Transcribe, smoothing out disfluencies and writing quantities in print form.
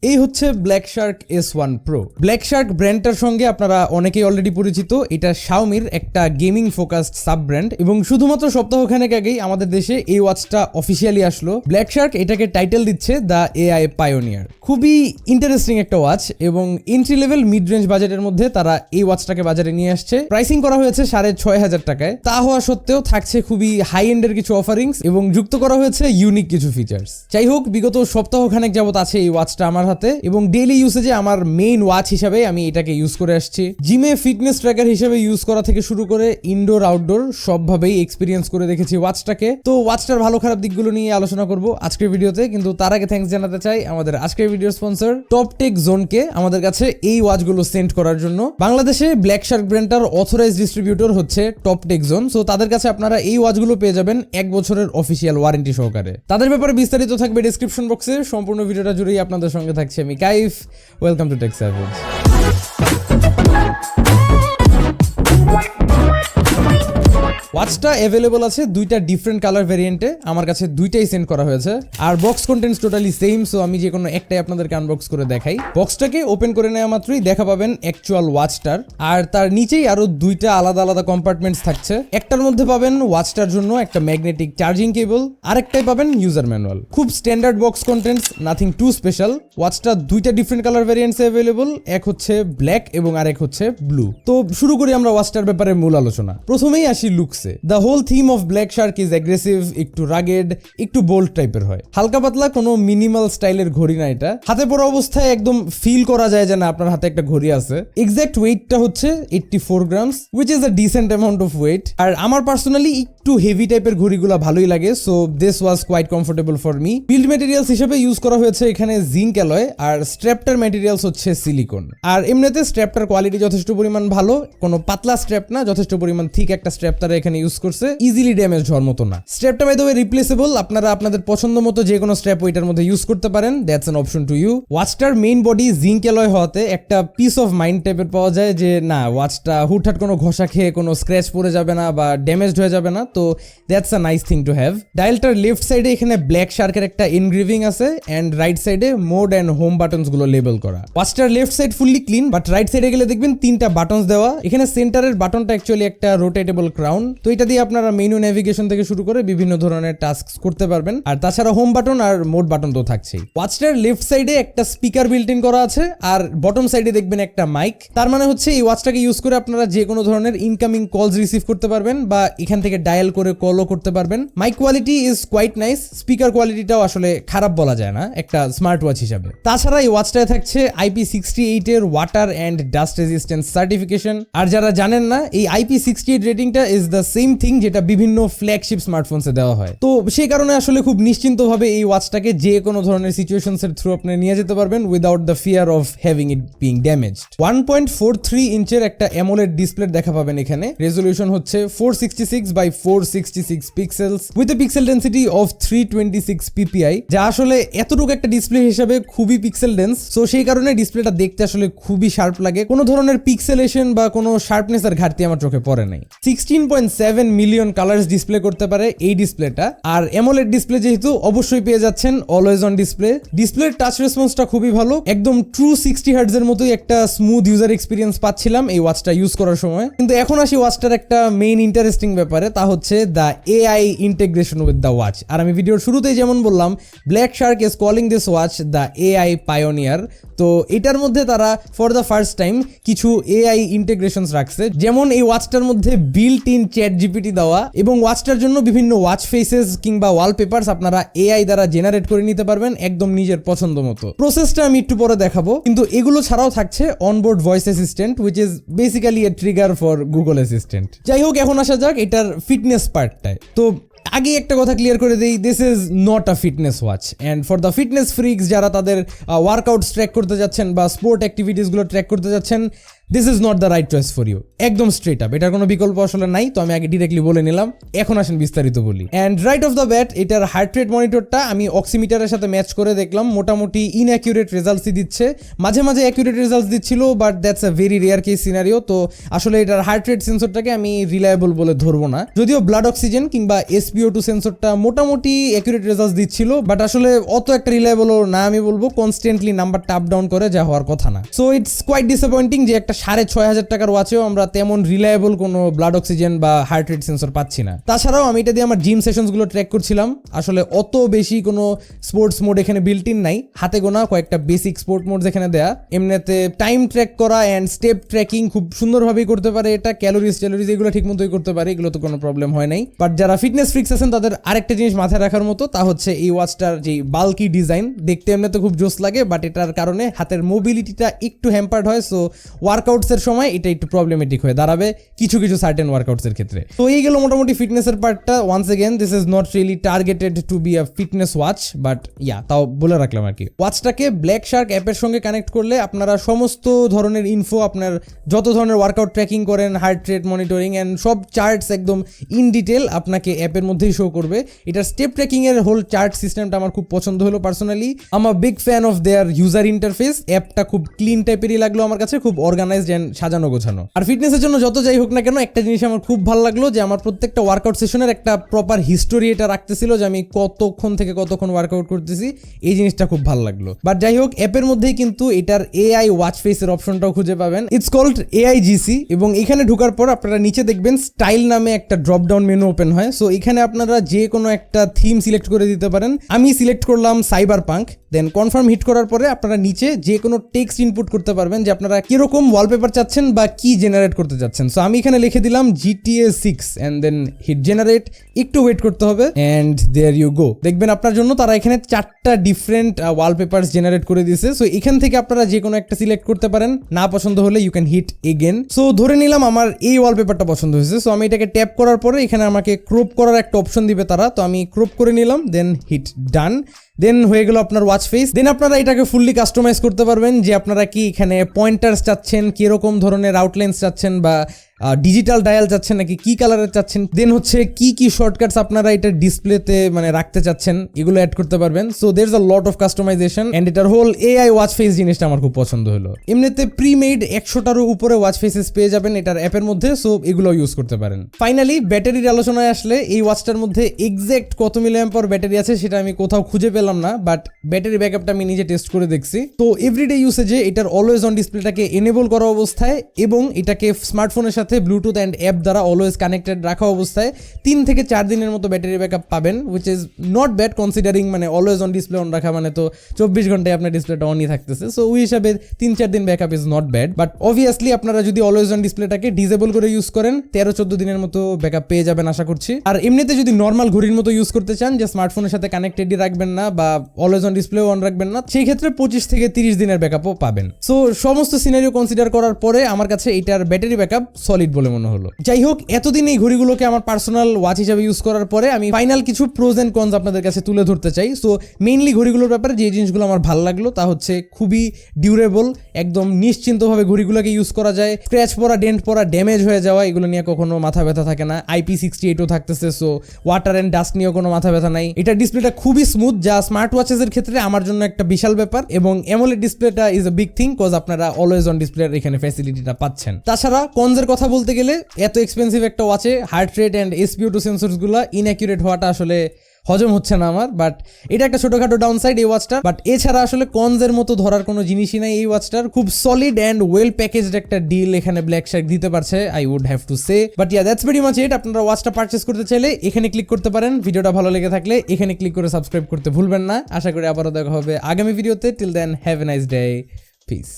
এই হচ্ছে Black Shark S1 Pro। Black Shark ব্র্যান্ডটার সঙ্গে আপনারা অনেকেই অলরেডি পরিচিত। এটা শাওমির একটা গেমিং ফোকাসড সাব ব্র্যান্ড এবং শুধুমাত্র সপ্তাহখানেক আগেই আমাদের দেশে এই ওয়াচটা অফিসিয়ালি আসলো। ব্ল্যাক শার্ক এটাকে টাইটেল দিচ্ছে দ্য AI পায়োনিয়ার। খুবই ইন্টারেস্টিং একটা ওয়াচ এবং এন্ট্রি লেভেল মিড রেঞ্জ বাজেটের মধ্যে তারা এই ওয়াচটাকে বাজারে নিয়ে আসছে। প্রাইসিং করা হয়েছে 6,500 টাকায়। তা হওয়া সত্ত্বেও থাকছে খুবই হাই এন্ডের কিছু অফারিংস এবং যুক্ত করা হয়েছে ইউনিক কিছু ফিচার্স। যাই হোক, বিগত সপ্তাহখানেক যাবত আছে এই ওয়াচটা আমার হাতে এবং ডেইলি ইউসেজে আমার মেইন ওয়াচ হিসাবে আমি এটাকে ইউজ করে আসছি। জিমে ফিটনেস ট্র্যাকার হিসেবে ইউজ করা থেকে শুরু করে ইনডোর আউটডোর সবভাবেই এক্সপিরিয়েন্স করে দেখেছি ওয়াচটাকে। তো ওয়াচটার ভালো খারাপ দিকগুলো নিয়ে আলোচনা করব আজকের ভিডিওতে, কিন্তু তার আগে থ্যাঙ্কস জানাতে চাই আমাদের আজকের ভিডিওর স্পন্সর টপ টেক জোনকে আমাদের কাছে এই ওয়াচগুলো সেন্ড করার জন্য। বাংলাদেশে ব্ল্যাক শার্ক ব্র্যান্ডটার অথরাইজড ডিস্ট্রিবিউটর হচ্ছে টপ টেক জোন। সো তাদের কাছে আপনারা এই ওয়াচগুলো পেয়ে যাবেন 1 বছরের অফিসিয়াল ওয়ারেন্টি সহকারে। তাদের ব্যাপারে বিস্তারিত থাকবে ডেসক্রিপশন বক্সে। সম্পূর্ণ ভিডিওটা জুড়েই আপনাদের সঙ্গে থাকছে আমি Kaif. Welcome to Tech Savage. ওয়াচটা অ্যাভেলেবল আছে দুইটা ডিফারেন্ট কালার ভ্যারিয়েন্টে। আমার কাছে দুইটাই সেন্ড করা হয়েছে আর box contents totally same. So আমি যে কোনো একটাই আপনাদেরকে আনবক্স করে দেখাই। বক্সটাকে ওপেন করে নেওয়া মাত্রই দেখা পাবেন অ্যাকচুয়াল ওয়াচটার, আর তার নিচেই আরো দুইটা আলাদা আলাদা কম্পার্টমেন্টস থাকছে। একটার মধ্যে পাবেন ওয়াচটার জন্য একটা ম্যাগনেটিক চার্জিং কেবল, আরেকটাই পাবেন ইউজার ম্যানুয়াল। খুব standard box contents, nothing to special. ওয়াচটা দুইটা ডিফারেন্ট কালার ভ্যারিয়েন্টসে অ্যাভেলেবল, এক হচ্ছে ব্ল্যাক এবং আরেক হচ্ছে ব্লু। তো শুরু করি আমরা ওয়াচটার ব্যাপারে মূল আলোচনা। প্রথমেই আসি লুকসে। The whole theme of Black Shark is aggressive, একটু রাগেড, একটু বোল্ড টাইপের হয়। হালকা পাতলা কোনো মিনিমাল স্টাইলের ঘড়ি না এটা। হাতে পরা অবস্থায় একদম ফিল করা যায় যে না আপনার হাতে একটা ঘড়ি আছে। এক্সাক্ট ওয়েটটা হচ্ছে 84 grams, which is a decent amount of weight। আর আমার পার্সোনালি একটু হেভি টাইপের ঘড়িগুলো ভালোই লাগে, so this was quite comfortable for me. Build materials হিসেবে ইউজ করা হয়েছে এখানে জিঙ্ক অ্যালয়, আর স্ট্র্যাপটার ম্যাটেরিয়ালস হচ্ছে সিলিকন। আর এমনিতে স্ট্র্যাপটার কোয়ালিটি যথেষ্ট পরিমাণ ভালো, কোনো পাতলা স্ট্র্যাপ না, যথেষ্ট পরিমাণ থিক একটা স্ট্র্যাপ তারা এখানে ইউজ করছে। ইজিলি ড্যামেজ হওয়ার মতো না। স্ট্র্যাপটা বাই দ্য ওয়ে রিপ্লেসেবল, আপনারা আপনাদের পছন্দ মতো যে কোনো স্ট্র্যাপ ওইটার মধ্যে ইউজ করতে পারেন। That's an option to you. ওয়াচটার মেইন বডি জিঙ্ক অ্যালয় হওয়াতে একটা পিস অফ মাইন্ড টাইপের পাওয়া যায় যে না ওয়াচটা হুটহাট কোনো ঘষা খেয়ে কোনো স্ক্র্যাচ পড়ে যাবে না বা ড্যামেজড হয়ে যাবে না। তো that's a nice thing to have. ডায়ালটার লেফট সাইডে এখানে ব্ল্যাক শার্কের একটা এনগ্রেভিং আছে এন্ড রাইট সাইডে মোড এন্ড হোম বাটনস গুলো লেবেল করা। ওয়াচটার left side fully clean, but right সাইডে গেলে দেখবেন 3টা বাটনস দেওয়া। এখানে সেন্টারের বাটনটা অ্যাকচুয়ালি একটা রোটেটেবল ক্রাউন। তো এটা দিয়ে আপনারা মেনু নেভিগেশন থেকে শুরু করে বিভিন্ন ধরনের টাস্ক করতে পারবেন। আর তাছাড়া হোম বাটন আর মোড বাটন তো থাকছেই। ওয়াচটার লেফট সাইডে একটা স্পিকার বিল্ট ইন করা আছে আর বটম সাইডে দেখবেন একটা মাইক। তার মানে হচ্ছে এই ওয়াচটাকে ইউজ করে আপনারা যে কোনো ধরনের ইনকামিং কলস রিসিভ করতে পারবেন বা এখান থেকে ডায়াল করে কলও করতে পারবেন। Mic quality is quite nice. Speaker কোয়ালিটিটাও আসলে খারাপ বলা যায় না একটা স্মার্ট ওয়াচ হিসাবে। তাছাড়া এই ওয়াচটায় থাকছে IP68 এর water and dust resistance certification. আর যারা জানেন না, এই IP68 রেটিংটা ইজ দ্য সেম থিং যেটা বিভিন্ন ফ্ল্যাগশিপ স্মার্টফোনসে দেওয়া হয়। তো সেই কারণে আসলে খুব নিশ্চিন্তভাবে এই ওয়াচটাকে যে কোনো ধরনের সিচুয়েশনসের থ্রু আপনি নিয়ে যেতে পারবেন without the fear of having it being damaged. 1.43 ইঞ্চের একটা অ্যামোলেড ডিসপ্লে দেখা পাবেন এখানে। রেজলিউশন হচ্ছে 466x466 pixels with a pixel density of 326 ppi, যা আসলে এতটুকু একটা ডিসপ্লে হিসেবে খুবই পিক্সেল ডেন্স। সো সেই কারণে ডিসপ্লেটা দেখতে আসলে খুবই শার্প লাগে। কোনো ধরনের পিক্সেলেশন বা কোনো শার্পনেসের ঘাটতি আমার চোখে পড়ে নাই। 16.7 মিলিয়ন কালার্স ডিসপ্লে করতে পারে এই ডিসপ্লেটা। আর অ্যামোলেড ডিসপ্লে যেহেতু অবশ্যই পেয়ে যাচ্ছেন অলওয়েজ অন ডিসপ্লে। ডিসপ্লের টাচ রেসপন্সটা খুবই ভালো, একদম ট্রু 60 হার্টজ এর মতোই একটা স্মুথ ইউজার এক্সপিরিয়েন্স পাচ্ছিলাম এই ওয়াচটা ইউজ করার সময়। কিন্তু এখন আসি ওয়াচটার একটা মেইন ইন্টারেস্টিং ব্যাপারে, তা হচ্ছে the AI integration with the watch. আর আমি ভিডিওর শুরুতেই যেমন বললাম, Black Shark is calling this watch the AI pioneer. তো এটার মধ্যে তারা ফর দ্য ফার্স্ট টাইম কিছু AI ইন্টিগ্রেশনস রাখছে, যেমন এই ওয়াচটার মধ্যে বিল্ট ইন চ্যাট জিপিটি দেওয়া এবং ওয়াচটার জন্য বিভিন্ন ওয়াচ ফেসেস কিংবা ওয়ালপেপারস আপনারা AI দ্বারা জেনারেট করে নিতে পারবেন একদম নিজের পছন্দ মতো। প্রসেসটা আমি একটু পরে দেখাবো, কিন্তু এগুলো ছাড়াও থাকছে onboard voice assistant which is basically A trigger for Google assistant. যাই হোক, এখন আসা যাক এটার ফিটনেস পার্টটায়। তো আগে একটা কথা ক্লিয়ার করে দেই, this is not a fitness watch and for the fitness freaks যারা তাদের ওয়ার্কআউটস ট্র্যাক করতে যাচ্ছেন বা স্পোর্ট অ্যাক্টিভিটিসগুলো ট্র্যাক করতে যাচ্ছেন, this is not the right choice for you, একদম স্ট্রেট আপ, এটার কোনো বিকল্প আসলে নাই। তো আমি আগে ডিরেক্টলি বলে নিলাম, এখন আসেন বিস্তারিত বলি। And right of the bat এটার হার্ট রেট মনিটরটা আমি অক্সিমিটারের সাথে ম্যাচ করে দেখলাম, মোটামুটি ইনঅ্যাকুরেট রেজাল্টসই দিচ্ছে, মাঝে মাঝে অ্যাকুরেট রেজাল্টস দিচ্ছিল, but that's a very rare case scenario. তো আসলে এটার হার্ট রেট সেন্সরটাকে আমি রিলায়েবল বলে ধরবো না, যদিও ব্লাড অক্সিজেন কিংবা SpO2 সেন্সরটা মোটামুটি অ্যাকুরেট রেজাল্টস দিচ্ছিল, বাট আসলে অত একটা রিলায়েবলও না আমি বলবো, কনস্ট্যান্টলি নাম্বারটা আপ ডাউন করে, যা হওয়ার কথা না। সো ইটস কোয়াইট ডিসঅ্যাপয়েন্টিং যে একটা 6,500 টাকার ওয়াচেও আমরা তেমন রিলায়েবল কোনো ব্লাড অক্সিজেন বা হার্ট রেট সেন্সর পাচ্ছি না। তাছাড়াও আমি এটা দিয়ে আমার জিম সেশনসগুলো ট্র্যাক করছিলাম, আসলে অত বেশি কোনো স্পোর্টস মোড এখানে বিল্ট ইন নাই, হাতে গোনা কয়েকটা বেসিক স্পোর্ট মোড এখানে দেয়া। এমনিতে টাইম ট্র্যাক করা অ্যান্ড স্টেপ ট্র্যাকিং খুব সুন্দরভাবেই করতে পারে এটা, ক্যালোরিজ এগুলো ঠিক মতোই করতে পারে, এগুলো তো কোনো প্রবলেম হয় নাই। বাট যারা ফিটনেস ফ্রিক্স আছেন তাদের আরেকটা জিনিস মাথায় রাখার মতো, তা হচ্ছে এই ওয়াচটার যে বাল্কি ডিজাইন, দেখতে এমনিতে খুব জোস লাগে, বাট এটার কারণে হাতের মোবিলিটিটা একটু হ্যাম্পার্ড হয়। সো ওয়ার্কআউটসের সময় এটা একটু প্রবলেমেটিক হয়ে দাঁড়াবে কিছু সার্টেন ওয়ার্কআউটসের ক্ষেত্রে। তো এই গেল মোটামুটি ফিটনেসের পার্টটা। Once again this is not really targeted to be a fitness watch, but তাও বলে রাখলাম আর কি। ওয়াচটাকে ব্ল্যাক শার্ক অ্যাপের সঙ্গে কানেক্ট করলে আপনারা সমস্ত ধরনের ইনফো, আপনার যত ধরনের ওয়ার্কআউট ট্র্যাকিং করেন, হার্ট রেট মনিটরিং অ্যান্ড সব চার্টস একদম ইন ডিটেল আপনাকে অ্যাপের মধ্যেই শো করবে। এটার স্টেপ ট্র্যাকিং এর হোল চার্ট সিস্টেমটা আমার খুব পছন্দ হলো personally. I am a big fan of their user interface. অ্যাপটা খুব ক্লিন টাইপেরই লাগলো আমার কাছে, খুব অর্গানাইজড অ্যান্ড সাজানো গোছানো। আর ফিটনেসের জন্য যত যাই হোক না কেন, একটা জিনিস আমার খুব ভালো লাগলো যে আমার প্রত্যেকটা ওয়ার্কআউট সেশনের একটা প্রপার হিস্টোরি এটা রাখতেছিল, যে আমি কতক্ষণ থেকে কতক্ষণ ওয়ার্কআউট করতেছি, এই জিনিসটা খুব ভালো লাগলো। বাট যাই হোক, অ্যাপের মধ্যেই কিন্তু এটার AI ওয়াচ ফেসের অপশনটাও খুঁজে পাবেন। ইটস কল্ড AIGC, এবং এখানে ঢোকার পর আপনারা নিচে দেখবেন স্টাইল নামে একটা ড্রপ ডাউন মেনু ওপেন হয়। সো এখানে আপনারা যে কোনো একটা থিম সিলেক্ট করে দিতে পারেন। আমি সিলেক্ট করলাম সাইবার পাঙ্ক, দেন কনফার্ম হিট করার পরে আপনারা নিচে যে কোনো টেক্সট ইনপুট করতে পারবেন, যে আপনারা কিরকম ওয়ালপেপার চাচ্ছেন বা কি জেনারেট করতে চাচ্ছেন। সো আমি এখানে লিখে দিলাম GTA 6 and then hit generate, একটু ওয়েট করতে হবে, অ্যান্ড দেয়ার ইউ গো। দেখবেন আপনার জন্য তারা এখানে 4টা ডিফারেন্ট ওয়ালপেপার জেনারেট করে দিয়েছে। সো এখান থেকে আপনারা যে কোনো একটা সিলেক্ট করতে পারেন, না পছন্দ হলে you can hit again. So ধরে নিলাম আমার এই ওয়ালপেপারটা পছন্দ হয়েছে, সো আমি এটাকে ট্যাপ করার পরে এখানে আমাকে ক্রপ করার একটা অপশন দিবে তারা, তো আমি ক্রপ করে নিলাম, দেন হিট ডান। দেন হয়ে গেল আপনার ওয়াচ ফেস। দেন আপনারা এটাকে ফুললি কাস্টমাইজ করতে পারবেন, যে আপনারা কি এখানে পয়েন্টার্স চাচ্ছেন, কিরকম ধরনের আউটলাইন্স চাচ্ছেন, বা ডিজিটাল ডায়াল চাচ্ছেন নাকি কি কালারের চাচ্ছেন, দেন হচ্ছে কি শর্টকাটস আপনারা এটা ডিসপ্লেতে মানে রাখতে চাচ্ছেন, এগুলো অ্যাড করতে পারবেন। So there is a lot of customization, and এটার হোল AI ওয়াচ ফেস জিনিসটা আমার খুব পছন্দ হলো। এমনিতে প্রিমেড 100টারও উপরে ওয়াচ ফেসেস পেয়ে যাবেন এটার অ্যাপের মধ্যে, সো এগুলো ইউজ করতে পারেন। ফাইনালি ব্যাটারির আলোচনায় আসলে, এই ওয়াচটার মধ্যে এক্সাক্ট কত মিলিঅ্যাম্পার ব্যাটারি আছে সেটা আমি কোথাও খুঁজে পেলাম না, বাট ব্যাটারি ব্যাকআপটা আমি নিজে টেস্ট করে দেখছি। তো এভরিডে ইউসেজে এটার অলওয়েজ অন ডিসপ্লেটাকে এনেবল করা অবস্থায় এবং এটাকে স্মার্টফোনের সাথে ব্লুটুথ অ্যান্ড অ্যাপ দ্বারা অলওয়েজ কানেক্টেড রাখা অবস্থায় 3 থেকে 4 দিনের মতো ব্যাটারি ব্যাকআপ পাবেন, which is not bad considering, মানে অলওয়েজ অন ডিসপ্লে অন রাখা মানে তো 24 ঘন্টায় আপনার ডিসপ্লেটা অনই থাকতেছে। সো ওই হিসাবে 3-4 দিন backup is not bad, but obviously আপনারা যদি অলওয়েজ অন ডিসপ্লেটাকে ডিসেবল করে ইউজ করেন 13-14 দিনের মতো ব্যাকআপ পেয়ে যাবেন আশা করছি। আর এমনিতে যদি নর্মাল ঘড়ির মতো ইউজ করতে চান, যে স্মার্টফোনের সাথে কানেক্টেডই রাখবেন না বা অলওয়েজ অন ডিসপ্লেও অন রাখবেন না, সেই ক্ষেত্রে 25 থেকে 30 দিনের ব্যাকআপও পাবেন। সো সমস্ত সিনারিও কনসিডার করার পরে আমার কাছে এটার ব্যাটারি ব্যাকআপ সলিড বলে মনে হলো। যাই হোক, এতদিন এই ঘড়িগুলোকে আমার পার্সোনাল ওয়াচ হিসেবে ইউজ করার পরে আমি ফাইনাল কিছু প্রোজ এন্ড কনস আপনাদের কাছে তুলে ধরতে চাই। সো মেইনলি ঘড়িগুলোর ব্যাপারে যে জিনিসগুলো আমার ভালো লাগলো তা হচ্ছে খুবই ডিউরেবল, একদম নিশ্চিন্তভাবে ঘড়িগুলোকে ইউজ করা যায়। স্ক্র্যাচ পড়া, ডেন্ট পড়া, ড্যামেজ হয়ে যাওয়া, এগুলো নিয়ে কখনো মাথা ব্যথা থাকে না। IP68ও থাকতেছে, সো ওয়াটার অ্যান্ড ডাস্ট নিয়েও কোনো মাথা ব্যথা নাই। এটার ডিসপ্লেটা খুবই স্মুথ, যা স্মার্ট ওয়াচেসের ক্ষেত্রে আমার জন্য একটা বিশাল ব্যাপার, এবং অ্যামোলেড ডিসপ্লেটা is a big thing, cause আপনারা অলওয়েজ অন ডিসপ্লের এখানে ফ্যাসিলিটিটা পাচ্ছেন। তাছাড়া কনজের কথা বলতে গেলে, এত এক্সপেন্সিভ একটা ওয়াচে হার্ট রেট অ্যান্ড SpO2 সেন্সরসগুলো ইনঅ্যাকুরেট হওয়াটা আসলে হজম হচ্ছে না আমার, বাট এটা একটা ছোটখাটো ডাউনসাইড এই ওয়াচটা। বাট এছাড়া আসলে কনজের মতো ধরার কোনো জিনিসই নাই এই ওয়াচটার। খুব সলিড অ্যান্ড ওয়েল প্যাকেজড একটা ডিল এখানে ব্ল্যাক শার্ক দিতে পারছে, I would have to say. But that's very much it. আপনারা ওয়াচটা পারচেস করতে চাইলে এখানে ক্লিক করতে পারেন। ভিডিওটা ভালো লেগে থাকলে এখানে ক্লিক করে সাবস্ক্রাইব করতে ভুলবেন না। আশা করি আবারও দেখা হবে আগামী ভিডিওতে। Till then, have a nice day, piece.